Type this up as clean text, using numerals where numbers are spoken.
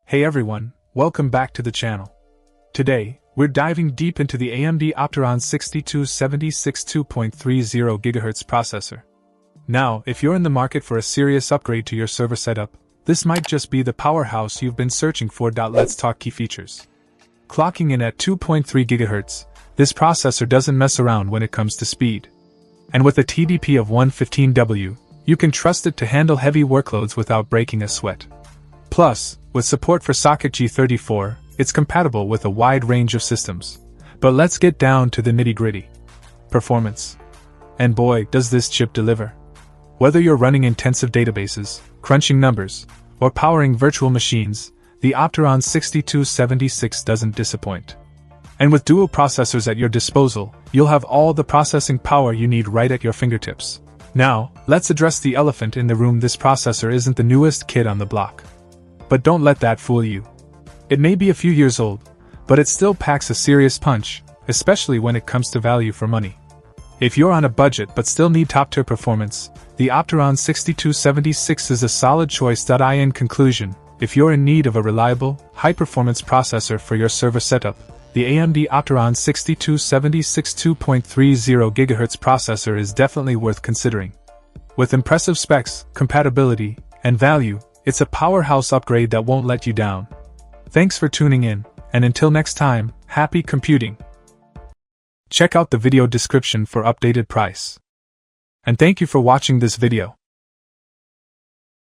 Hey everyone, welcome back to the channel. Today, we're diving deep into the AMD Opteron 6276 2.30 GHz processor. Now, if you're in the market for a serious upgrade to your server setup, this might just be the powerhouse you've been searching for. Let's talk key features. Clocking in at 2.3 GHz, this processor doesn't mess around when it comes to speed. And with a TDP of 115W, you can trust it to handle heavy workloads without breaking a sweat. Plus, with support for socket G34, it's compatible with a wide range of systems. But let's get down to the nitty-gritty. Performance. And boy, does this chip deliver. Whether you're running intensive databases, crunching numbers, or powering virtual machines, the Opteron 6276 doesn't disappoint. And with dual processors at your disposal, you'll have all the processing power you need right at your fingertips. Now, let's address the elephant in the room. This processor isn't the newest kid on the block. But don't let that fool you. It may be a few years old, but it still packs a serious punch, especially when it comes to value for money. If you're on a budget but still need top-tier performance, the Opteron 6276 is a solid choice. In conclusion, if you're in need of a reliable, high-performance processor for your server setup, the AMD Opteron 6276 2.30 GHz processor is definitely worth considering. With impressive specs, compatibility, and value, it's a powerhouse upgrade that won't let you down. Thanks for tuning in, and until next time, happy computing! Check out the video description for updated price. And thank you for watching this video.